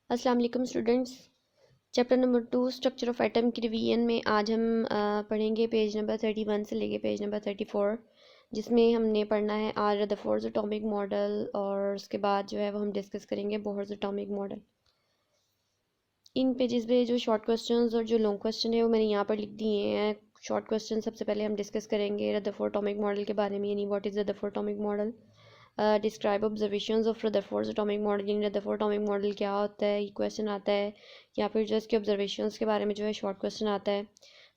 अस्सलाम वालेकुम students. Chapter number 2 structure of atom की रिवीजन में आज हम पढ़ेंगे पेज नंबर 31 से लेके पेज नंबर 34, जिसमें हमने पढ़ना है आर रदरफोर्ड्स एटॉमिक मॉडल और उसके बाद जो है वो हम डिस्कस करेंगे बोहर्स एटॉमिक मॉडल। इन पेजेस पे जो शॉर्ट क्वेश्चंस और जो लॉन्ग क्वेश्चन है वो मैंने यहाँ पर लिख दिए हैं। शॉर्ट क्वेश्चन सबसे पहले हम डिस्कस करेंगे रदरफोर्ड एटॉमिक मॉडल के बारे में, यानी what is Rutherford atomic model. Describe observations of Rutherford atomic model, यानी रदरफोर्ड एटॉमिक मॉडल क्या होता है, ये क्वेश्चन आता है, या फिर जो इसके ऑब्जर्वेशंस के बारे में जो है शॉर्ट क्वेश्चन आता है।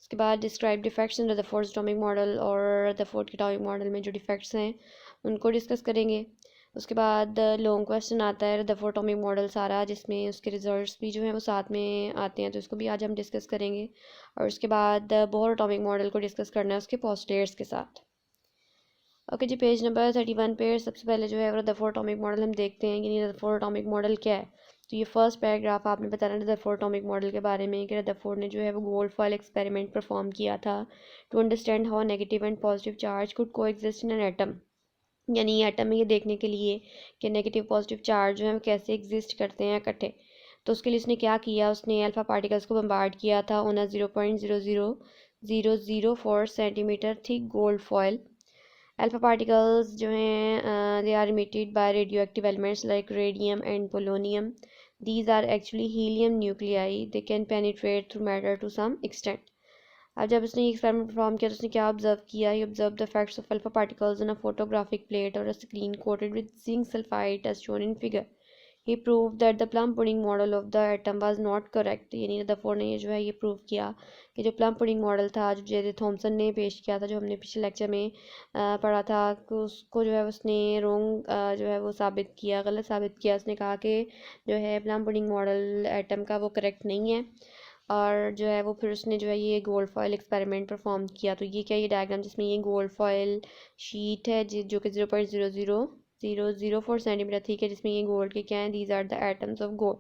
उसके बाद describe defects in Rutherford atomic model, और रदरफोर्ड के एटॉमिक मॉडल में जो डिफेक्ट्स हैं उनको डिस्कस करेंगे। उसके बाद लॉन्ग क्वेश्चन आता है रदरफोर्ड एटॉमिक मॉडल सारा, जिसमें उसके रिजल्ट्स भी जो हैं वो साथ में आते हैं, तो इसको भी आज हम डिस्कस करेंगे। और उसके बाद बोहर एटॉमिक मॉडल को डिस्कस करना है उसके पोस्टलेट्स के साथ। ओके जी, पेज नंबर 31 पे सबसे पहले जो है रदरफोर्ड एटॉमिक मॉडल हम देखते हैं कि रदरफोर्ड एटॉमिक मॉडल क्या है। तो ये फर्स्ट पैराग्राफ आपने बताना है रदरफोर्ड एटॉमिक मॉडल के बारे में कि रदरफोर्ड ने जो है वो गोल्ड फॉयल एक्सपेरिमेंट परफॉर्म किया था to understand how negative and positive charge could coexist in an atom, यानी एटम में ये देखने के लिए कि नेगेटिव पॉजिटिव चार्ज जो है कैसे एग्जिस्ट करते हैं इकट्ठे। तो उसके लिए उसने क्या किया, उसने अल्फ़ा पार्टिकल्स को बम्बार्ड किया था on a 0.00004 centimetre thick gold foil. Alpha particles जो हैं they are emitted by radioactive elements like radium and polonium. These are actually helium nuclei, they can penetrate through matter to some extent. अब जब उसने ये experiment perform किया तो उसने क्या ऑब्जर्व किया, he observe the effects of alpha particles on a photographic plate और a screen coated with zinc sulphide as shown in figure. He prove that the plum pudding model of the atom was not correct, यानी Rutherford ने ये जो है ये prove किया कि जो प्लम पुडिंग मॉडल था जो जे थॉमसन ने पेश किया था, जो हमने पिछले लेक्चर में पढ़ा था, कि उसको जो है उसने रोंग जो है वो साबित किया, गलत साबित किया। उसने कहा कि जो है प्लम पुडिंग मॉडल एटम का वो करेक्ट नहीं है, और जो है वो फिर उसने जो है ये गोल्ड फॉयल एक्सपेरिमेंट परफॉर्म किया। तो ये क्या, ये डायग्राम जिसमें ये गोल्ड फॉयल शीट है जो कि 0.00004 सेंटीमीटर थी, जिसमें ये गोल्ड के क्या हैं, these are the atoms of gold.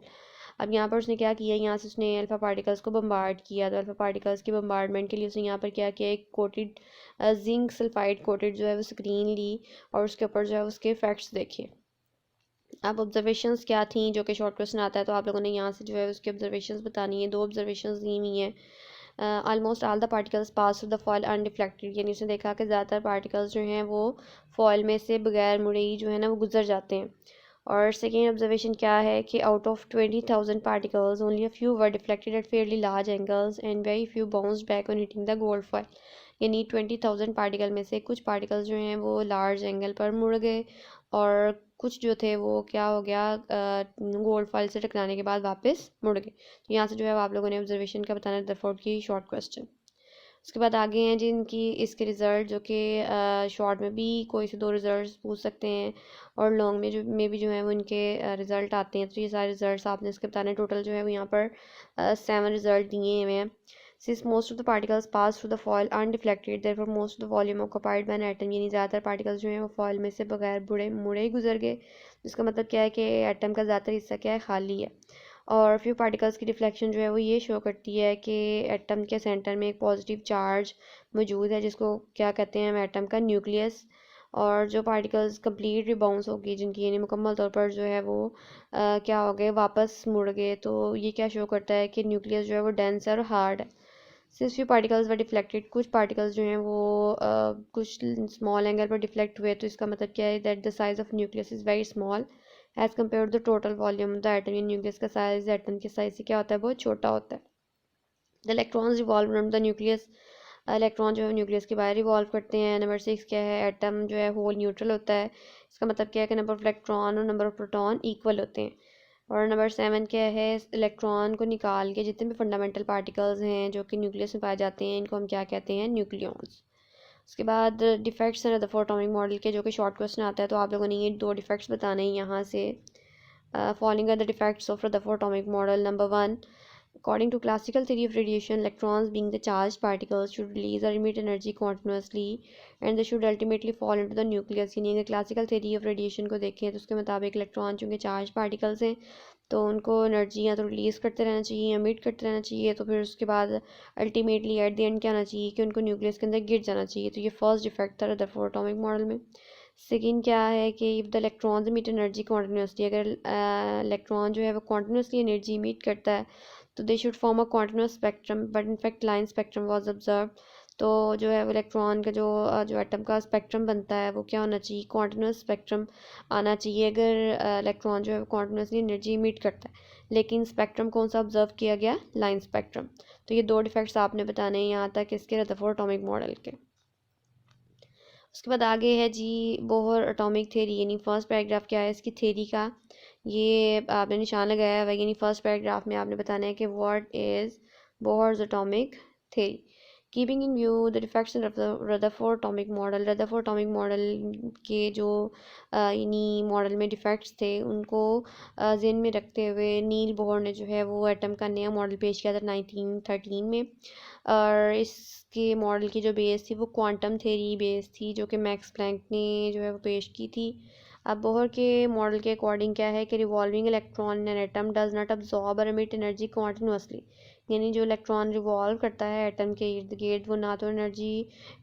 अब यहाँ पर उसने क्या किया, यहाँ से उसने अल्फा पार्टिकल्स को बम्बार्ड किया। तो अल्फा पार्टिकल्स के बम्बार्डमेंट के लिए उसने यहाँ पर क्या किया, एक कोटेड जिंक सल्फाइड कोटेड जो है वो स्क्रीन ली, और उसके ऊपर जो है उसके इफेक्ट्स देखे। अब ऑब्जर्वेशंस क्या थी, जो कि शॉर्ट क्वेश्चन आता है, तो आप लोगों ने यहाँ से जो है उसकी ऑब्जर्वेशंस बतानी है। दो ऑब्जर्वेशंस दी हुई हैं। Almost all the particles pass through the foil undeflected, यानी उसने देखा कि ज़्यादातर पार्टिकल्स जो हैं वो फॉयल में से बगैर मुड़े ही जो है ना वो गुजर जाते हैं। और सेकेंड ऑब्जर्वेशन क्या है कि out of 20,000 particles only a few were deflected at fairly large angles and very few bounced back on hitting the gold foil, यानी 20,000 पार्टिकल में से कुछ पार्टिकल्स जो हैं वो लार्ज एंगल पर मुड़ गए, और कुछ जो थे वो क्या हो गया, गोल्ड फॉइल से टकराने के बाद वापस मुड़ गए। तो यहाँ से जो है आप लोगों ने ऑब्जर्वेशन का बताना है रदरफोर्ड की शॉर्ट क्वेश्चन। उसके बाद आगे हैं जिनकी इसके रिज़ल्ट, जो कि शॉर्ट में भी कोई से दो रिज़ल्ट पूछ सकते हैं, और लॉन्ग में भी जो है वो इनके रिज़ल्ट आते हैं। तो ये सारे रिज़ल्ट आपने इसके बताने। टोटल जो है वो यहाँ पर 7 रिज़ल्ट दिए हुए हैं। Since most of the particles pass through the foil undeflected, therefore most of the volume occupied by an atom, यानी ज़्यादातर पार्टिकल्स जो हैं वो फॉयल में से बगैर मुड़े ही गुजर गए। जिसका मतलब क्या है कि एटम का ज़्यादातर हिस्सा क्या है, खाली है। और फ्यू पार्टिकल्स की डिफ्लेक्शन जो है वो ये शो करती है कि एटम के सेंटर में एक पॉजिटिव चार्ज मौजूद है, जिसको क्या कहते हैं हम, एटम का न्यूक्लियस। और जो पार्टिकल्स कंप्लीट रिबाउंस होगी, जिनकी यानी मुकम्मल तौर पर जो है वो क्या हो गए, वापस मुड़ गए, तो ये क्या शो करता है कि न्यूक्लियस जो है वो डेंस है और हार्ड है। सिंस फ्यू पार्टिकल्स वर डिफ्लेक्टेड, कुछ पार्टिकल्स जो हैं वो कुछ स्मॉल एंगल पर डिफ्लेक्ट हुए, तो इसका मतलब क्या है, that the size of nucleus is very small as compare to the total volume of the atom. Nucleus का साइज एटम के साइज से क्या होता है, बहुत छोटा होता है। The electrons revolve around the nucleus, electron जो है न्यूक्लियस के बाहर रिवॉल्व करते हैं। नंबर 6 क्या है, एटम जो है होल न्यूट्रल होता है। इसका मतलब क्या है कि नंबर ऑफ इलेक्ट्रॉन और नंबर ऑफ प्रोटॉन इक्वल होते हैं। और नंबर 7 क्या है, इलेक्ट्रॉन को निकाल के जितने भी फंडामेंटल पार्टिकल्स हैं जो कि न्यूक्लियस में पाए जाते हैं, इनको हम क्या कहते हैं, न्यूक्लियॉन्स। उसके बाद डिफेक्ट्स हैं रदरफोर्ड एटॉमिक मॉडल के, जो कि शॉर्ट क्वेश्चन आता है, तो आप लोगों ने ये दो डिफेक्ट्स बताने हैं यहाँ से। Following are the defects of Rutherford atomic model. Number 1, according to classical theory of radiation, electrons, being the charged particles, should release or emit energy continuously and they should ultimately fall into the nucleus। यानी अगर classical theory of radiation को देखें तो उसके मुताबिक electron चूँकि charge particles हैं, तो उनको एनर्जी या तो रिलीज़ करते रहना चाहिए, एमिट करते रहना चाहिए, तो फिर उसके बाद अल्टीमेटली एट द एंड क्या आना चाहिए कि उनको न्यूक्लियस के अंदर गिर जाना चाहिए। तो ये फर्स्ट डिफेक्ट था रदरफोर्ड एटॉमिक मॉडल में। सेकेंड क्या है कि if the electrons emit energy continuously, अगर इलेक्ट्रॉन जो है वो कॉन्टिन्यूसली एनर्जी इमिट करता है तो they should form a continuous spectrum, but in fact line spectrum was observe. तो जो है वो इलेक्ट्रॉन का जो एटम का स्पेक्ट्रम बनता है वो क्या होना चाहिए, कॉन्टिन्यूस स्पेक्ट्रम आना चाहिए अगर इलेक्ट्रॉन जो है वो कॉन्टिन्यूसली एनर्जी इमिट करता है। लेकिन स्पेक्ट्रम कौन सा ऑब्जर्व किया गया, लाइन स्पेक्ट्रम। तो ये दो डिफेक्ट्स आपने बताने हैं यहाँ तक इसके रदरफोर्ड एटॉमिक मॉडल के। उसके बाद आगे है जी बोहर एटॉमिक थ्योरी, यानी फर्स्ट पैराग्राफ क्या है इसकी थ्योरी का, ये आपने निशान लगाया हुआ, यानी फर्स्ट पैराग्राफ में आपने बताना है कि what is Bohr's atomic theory. Keeping in view the defects in Rutherford atomic model, Rutherford atomic model के जो यानी मॉडल में डिफेक्ट्स थे उनको ज़हन में रखते हुए नील बोहर ने जो है वो एटम का नया मॉडल पेश किया था 1913 में। और इसके मॉडल की जो बेस थी वो क्वांटम थ्योरी बेस थी जो कि मैक्स प्लैंक ने जो है वो पेश की थी। अब बोहर के मॉडल के अकॉर्डिंग क्या है कि revolving electron in an atom does not absorb और एमिट एनर्जी कॉन्टिन्यूसली, यानी जो इलेक्ट्रॉन रिवॉल्व करता है एटम के इर्द गिर्द वो ना तो एनर्जी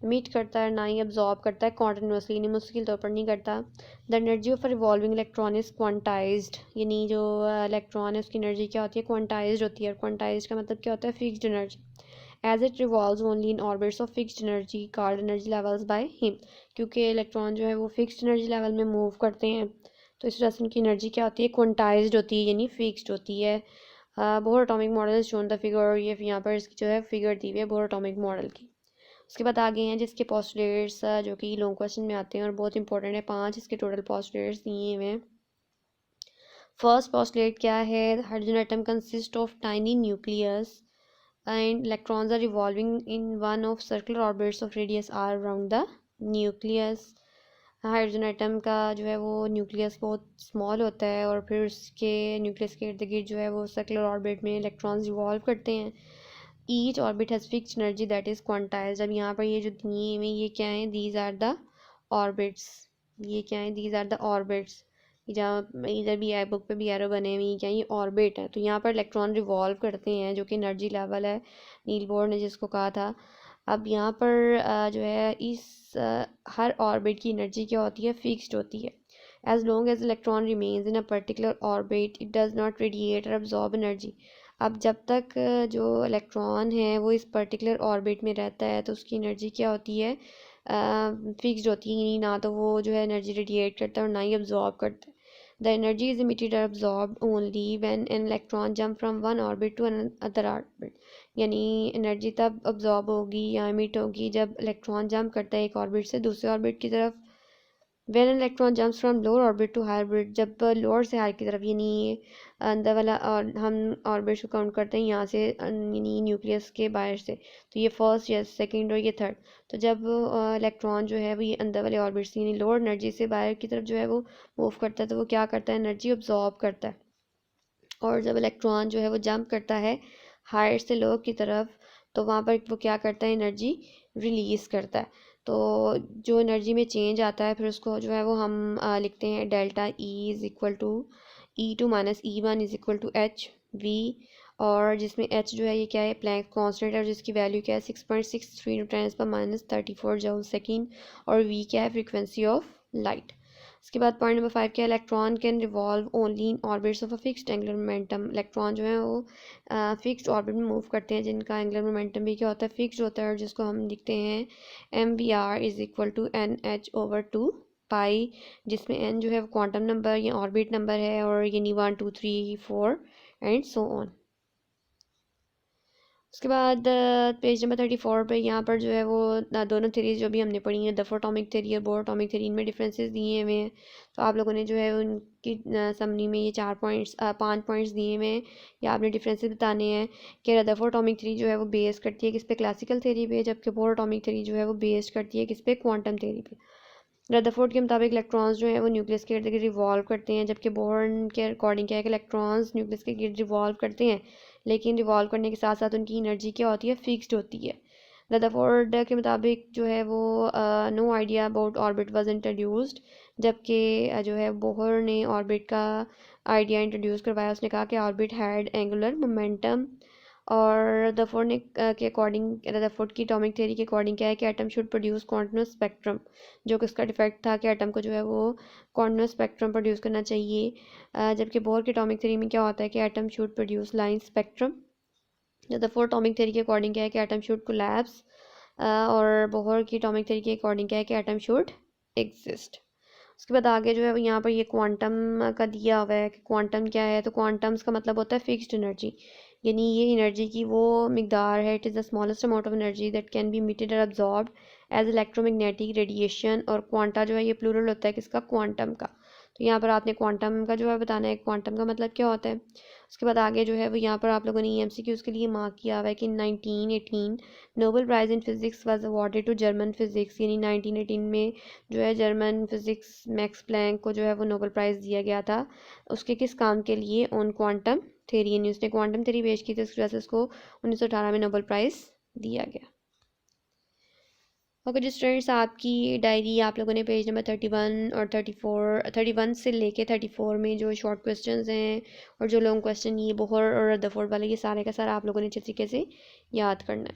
एमिट करता है ना ही अब्जॉर्ब करता है कॉन्टिन्यूसली, यानी मुश्किल तौर पर नहीं करता। The energy of a revolving electron is quantized, यानी जो इलेक्ट्रॉन है उसकी एनर्जी क्या होती है, क्वांटाइज्ड होती है। और क्वांटाइज्ड का मतलब क्या होता है, fixed energy. As it revolves only in orbits of fixed energy called energy levels by him, क्योंकि इलेक्ट्रॉन जो है वो फिक्स्ड एनर्जी लेवल में मूव करते हैं तो इस वजह से उनकी एनर्जी क्या होती है, क्वांटाइज्ड होती है यानी फिक्स्ड होती है। Bohr atomic model shown the figure, ये यहाँ पर इसकी जो है फिगर दी हुई है बोहर एटॉमिक मॉडल की। उसके बाद आगे हैं जिसके पोस्टुलेट्स जो कि लॉन्ग क्वेश्चन में आते हैं और बहुत इंपॉर्टेंट है, 5 इसके टोटल पोस्टुलेट्स दिए हुए हैं। फर्स्ट पोस्टुलेट क्या है, hydrogen atom consist of tiny nucleus and electrons are revolving in one of circular orbits of radius r around the nucleus। Hydrogen atom का जो है वो न्यूक्लियस बहुत स्मॉल होता है और फिर उसके न्यूक्लियस के इर्द गिर्द जो है वो सर्कुलर ऑर्बिट में इलेक्ट्रॉन्स रिवॉल्व करते हैं। Each orbit has fixed energy that is quantized. अब यहाँ पर ये जो दिए में ये क्या है, दीज आर द ऑर्बिट्स, ये क्या है, दीज आर द ऑर्बिट्स। जहाँ इधर भी है बुक पे भी एरो बने हुए क्या, ये ऑर्बिट है। तो यहाँ पर इलेक्ट्रॉन रिवॉल्व करते हैं जो कि एनर्जी लेवल है नील बोर ने जिसको कहा था। अब यहाँ पर जो है इस हर ऑर्बिट की एनर्जी क्या होती है, फिक्स्ड होती है। As long as electron remains in a particular orbit it does not radiate और अब्जॉर्ब एनर्जी। अब जब तक जो इलेक्ट्रॉन है वो इस पर्टिकुलर ऑर्बिट में रहता है तो उसकी एनर्जी क्या होती है, फिक्स्ड होती है, ना तो वो जो है एनर्जी रेडिएट करता है और ना ही अब्जॉर्ब करता है। The energy is emitted or absorbed only when an electron jump from one orbit to another orbit। यानी एनर्जी तब अब्जॉर्ब होगी या इमिट होगी जब इलेक्ट्रॉन जंप करता है एक ऑर्बिट से दूसरे ऑर्बिट की तरफ। when an electron jumps from lower orbit to higher orbit, जब लोअर से हायर की तरफ, यानी अंदर वाला और हम ऑर्बिट को काउंट करते हैं यहाँ से यानी न्यूक्लियस के बाहर से, तो ये फर्स्ट या सेकंड और ये थर्ड। तो जब इलेक्ट्रॉन जो है वो ये अंदर वाले ऑर्बिट से यानी लोअर एनर्जी से बाहर की तरफ जो है वो मूव करता है तो वो क्या करता है, एनर्जी अब्जॉर्ब करता है। और जब इलेक्ट्रॉन जो है वो जंप करता है हायर से लोअर की तरफ तो वहाँ पर वो क्या करता है, एनर्जी रिलीज़ करता है। तो जो एनर्जी में चेंज आता है फिर उसको जो है वो हम लिखते हैं delta E is equal to E2 minus E1 is equal to H V, और जिसमें एच जो है ये क्या है, प्लैंक कांस्टेंट है और जिसकी वैल्यू क्या है 6.63 × 10⁻³ जूल सेकेंड, और वी क्या है, फ्रीक्वेंसी ऑफ लाइट। इसके बाद पॉइंट नंबर 5 क्या है, electron can revolve only in orbits of a fixed angular momentum. Electron जो है वो फिक्स्ड ऑर्बिट में मूव करते हैं जिनका एंगुलर मोमेंटम भी क्या होता है, फिक्स्ड होता है, और जिसको हम लिखते हैं MVR is equal to NH/2 pi, जिसमें n जो है वो क्वांटम नंबर या ऑर्बिट नंबर है और यानी 1 2 3 4 एंड सो ऑन। उसके बाद पेज नंबर 34 पे यहाँ पर जो है वो दोनों थेरीज जो भी हमने पढ़ी हैं, रदरफोर्ड एटॉमिक थेरी और बोहर एटॉमिक थेरी, इनमें डिफरेंसेस दिए हुए हैं। तो आप लोगों ने जो है उनकी समरी में ये 5 पॉइंट्स दिए हुए हैं, या आपने डिफरेंसेस बताने हैं कि रदरफोर्ड एटॉमिक थेरी जो है वो बेस करती है किस पे, क्लासिकल थेरी पे, जबकि बोहर एटॉमिक थेरी जो है वो बेस करती है किस पे, क्वांटम थेरी पे। रदरफोर्ड के मुताबिक इलेक्ट्रॉन्स जो है वो न्यूक्लियस के इर्द गिर्द रिवॉल्व करते हैं, जबकि बोहर के अकॉर्डिंग क्या है कि इलेक्ट्रॉन्स न्यूक्लियस के गिर्द रिवॉल्व करते हैं लेकिन रिवॉल्व करने के साथ साथ उनकी एनर्जी क्या होती है, फिक्स्ड होती है। रदरफोर्ड के मुताबिक जो है वो no idea about orbit was introduced, जबकि जो है बोहर ने ऑर्बिट का आइडिया इंट्रोड्यूस करवाया। उसने कहा कि ऑर्बिट हैड एंगुलर मोमेंटम और रदरफोर्ड ने के अकॉर्डिंग, रदरफोर्ड की एटॉमिक थ्योरी के अकॉर्डिंग क्या है कि atom should produce continuous spectrum, जो कि उसका डिफेक्ट था कि एटम को जो है वो कॉन्टिन्यूस स्पेक्ट्रम प्रोड्यूस करना चाहिए, जबकि बोर की एटॉमिक थ्योरी में क्या होता है कि atom should produce line spectrum. Rutherford atomic theory के अकॉर्डिंग क्या है कि एटम शुड कोलैप्स, और बोहर की एटॉमिक थ्योरी के अकॉर्डिंग क्या है कि एटम शुड एग्जिस्ट। उसके बाद आगे जो है यहाँ पर ये क्वांटम का दिया हुआ है कि क्वांटम क्या है, तो क्वांटम्स का मतलब होता है फिक्स्ड एनर्जी, यानी ये एनर्जी की वो मकदार है, it is the smallest amount of energy that can be emitted और अब्जॉर्ब्ड एज इलेक्ट्रोमैग्नेटिक रेडिएशन। और क्वांटा जो है ये प्लूरल होता है किसका, क्वांटम का। तो यहाँ पर आपने क्वांटम का जो है बताना है, क्वांटम का मतलब क्या होता है। उसके बाद आगे जो है वो यहाँ पर आप लोगों ने EMCQs के लिए मार्क किया हुआ है कि 1918 Nobel prize in physics was awarded to German physics, यानी 1918 में जो है जर्मन फिज़िक्स मैक्स प्लैंक को जो है वो नोबेल प्राइज़ दिया गया था, उसके किस काम के लिए, ऑन क्वांटम थ्योरी, यानी उसने क्वांटम थ्योरी पेश की थी, उसकी वजह से उसको 1918 में नोबेल प्राइज़ दिया गया। ओके जी स्टूडेंट्स, आपकी डायरी आप लोगों ने पेज नंबर 31 और 31 से लेके 34 में जो शॉर्ट क्वेश्चंस हैं और जो लॉन्ग क्वेश्चन, ये बोहर और रदरफोर्ड वाले, ये सारे का सारा आप लोगों ने अच्छे तरीके से याद करना है।